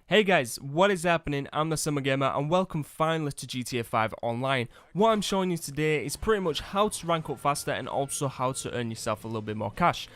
Hey guys, what is happening? I'm TheSimoGamer and welcome finally to GTA 5 Online. What I'm showing you today is pretty much how to rank up faster and also how to earn yourself a little bit more cash.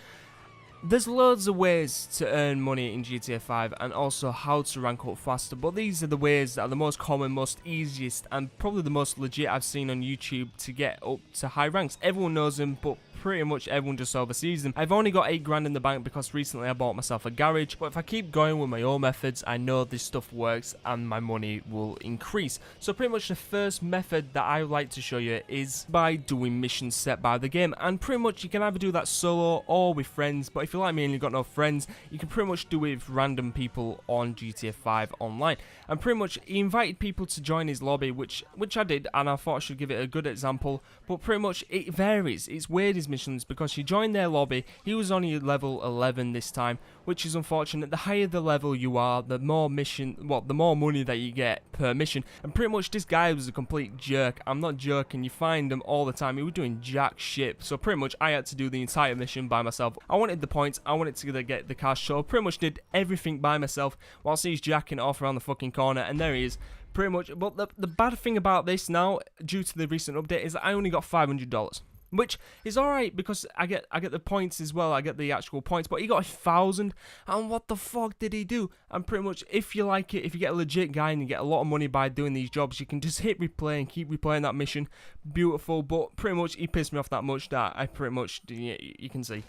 There's loads of ways to earn money in GTA 5 and also how to rank up faster, but these are the ways that are the most common, most easiest and probably the most legit I've seen on YouTube to get up to high ranks. Everyone knows them, but pretty much everyone just oversees them. I've only got 8 grand in the bank because recently I bought myself a garage, but if I keep going with my own methods, I know this stuff works and my money will increase. So pretty much the first method that I would like to show you is by doing missions set by the game, and pretty much you can either do that solo or with friends, but if you're like me and you've got no friends, you can pretty much do it with random people on GTA 5 Online. And pretty much he invited people to join his lobby, which I did, and I thought I should give it a good example, but pretty much it varies. It's weird his missions because he joined their lobby, he was only level 11 this time, which is unfortunate. The higher the level you are, the more the more money that you get per mission, and pretty much this guy was a complete jerk. I'm not joking, you find him all the time, he was doing jack shit, so pretty much I had to do the entire mission by myself. I wanted the points, I wanted to get the cash, so I pretty much did everything by myself whilst he's jacking it off around the fucking corner, and there he is. Pretty much, but the bad thing about this now, due to the recent update, is that I only got $500. Which is alright because I get the points as well, I get the actual points, but he got 1,000, and what the fuck did he do? And pretty much, if you like it, if you get a legit guy and you get a lot of money by doing these jobs, you can just hit replay and keep replaying that mission. Beautiful, but pretty much he pissed me off that much that I pretty much, you can see,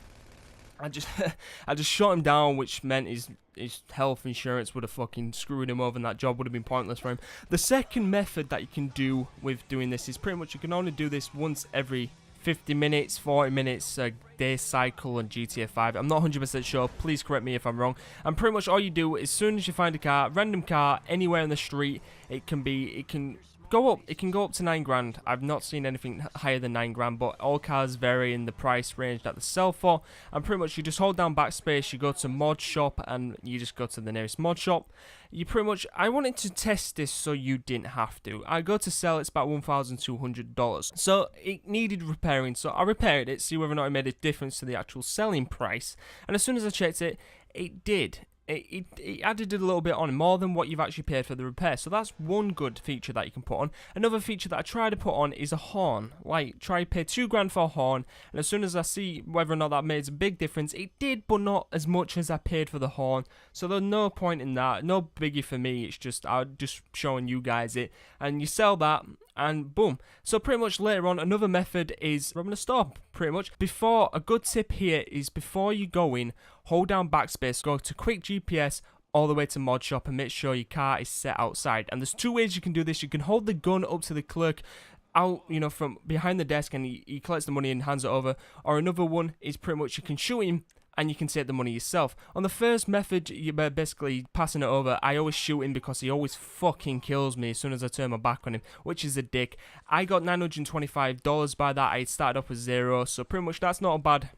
I just I just shot him down, which meant his health insurance would have fucking screwed him over and that job would have been pointless for him. The second method that you can do with doing this is pretty much you can only do this once every 50 minutes, 40 minutes, a day cycle on GTA 5. I'm not 100% sure, please correct me if I'm wrong. And pretty much all you do, as soon as you find a car, random car, anywhere in the street, it can go up to 9 grand. I've not seen anything higher than 9 grand, but all cars vary in the price range that they sell for. And pretty much you just hold down backspace, you go to mod shop, and you just go to the nearest mod shop. You pretty much, I wanted to test this so you didn't have to. I go to sell, it's about $1,200. So it needed repairing, so I repaired it, see whether or not it made a difference to the actual selling price. And as soon as I checked it, it did. It added a little bit on, more than what you've actually paid for the repair. So that's one good feature that you can put on. Another feature that I try to put on is a horn. Like, try to pay 2 grand for a horn, and as soon as I see whether or not that makes a big difference, it did, but not as much as I paid for the horn. So there's no point in that, no biggie for me. It's just, I'm just showing you guys it, and you sell that, and boom. So pretty much later on, another method is robbing a store, pretty much. A good tip here is before you go in, hold down backspace, go to quick GPS all the way to mod shop and make sure your car is set outside. And there's 2 ways you can do this. You can hold the gun up to the clerk out, from behind the desk, and he collects the money and hands it over. Or another one is pretty much you can shoot him and you can take the money yourself. On the first method, you're basically passing it over. I always shoot him because he always fucking kills me as soon as I turn my back on him, which is a dick. I got $925 by that. I started off with 0, so pretty much that's not a bad.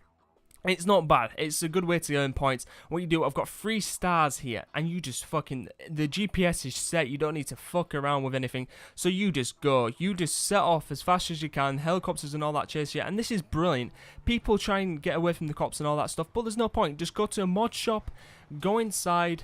It's not bad. It's a good way to earn points. What you do, I've got 3 stars here, and you just fucking, the GPS is set, you don't need to fuck around with anything, so you just go, you just set off as fast as you can, helicopters and all that chase you, and this is brilliant. People try and get away from the cops and all that stuff, but there's no point. Just go to a mod shop, go inside,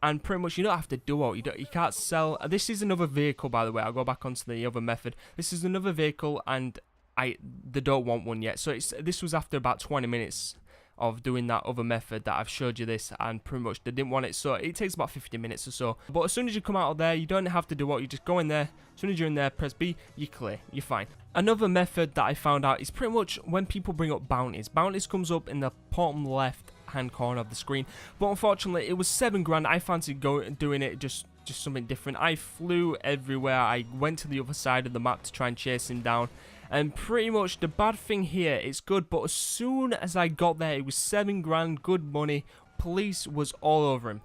and pretty much you don't have to do all. You can't sell. This is another vehicle, by the way. I'll go back onto the other method. This is another vehicle, and they don't want one yet. So this was after about 20 minutes of doing that other method that I've showed you this, and pretty much they didn't want it, so it takes about 50 minutes or so. But as soon as you come out of there, you don't have to do what, you just go in there, as soon as you're in there, press B, you clear, you're fine. Another method that I found out is pretty much when people bring up bounties. Bounties comes up in the bottom left hand corner of the screen, but unfortunately it was 7 grand. I fancied doing it just something different. I flew everywhere, I went to the other side of the map to try and chase him down. And pretty much the bad thing here, it's good, but as soon as I got there, it was 7 grand, good money. Police was all over him,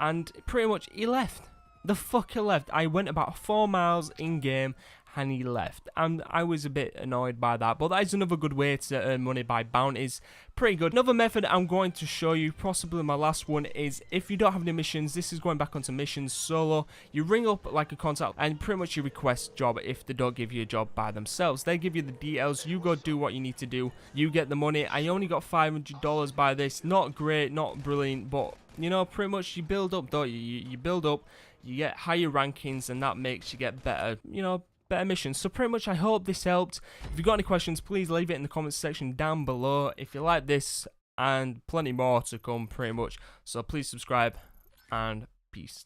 and pretty much he left. The fucker left. I went about 4 miles in game and he left, and I was a bit annoyed by that, but that is another good way to earn money by bounties. Pretty good. Another method I'm going to show you, possibly my last one, is if you don't have any missions, this is going back onto missions solo. You ring up like a contact and pretty much you request job if they don't give you a job by themselves. They give you the details, you go do what you need to do, you get the money. I only got $500 by this. Not great, not brilliant, but you know, pretty much you build up, don't you? You build up, you get higher rankings, and that makes you get better, you know, better missions. So pretty much I hope this helped. If you've got any questions, please leave it in the comments section down below. If you like this, and plenty more to come pretty much, so please subscribe, and peace.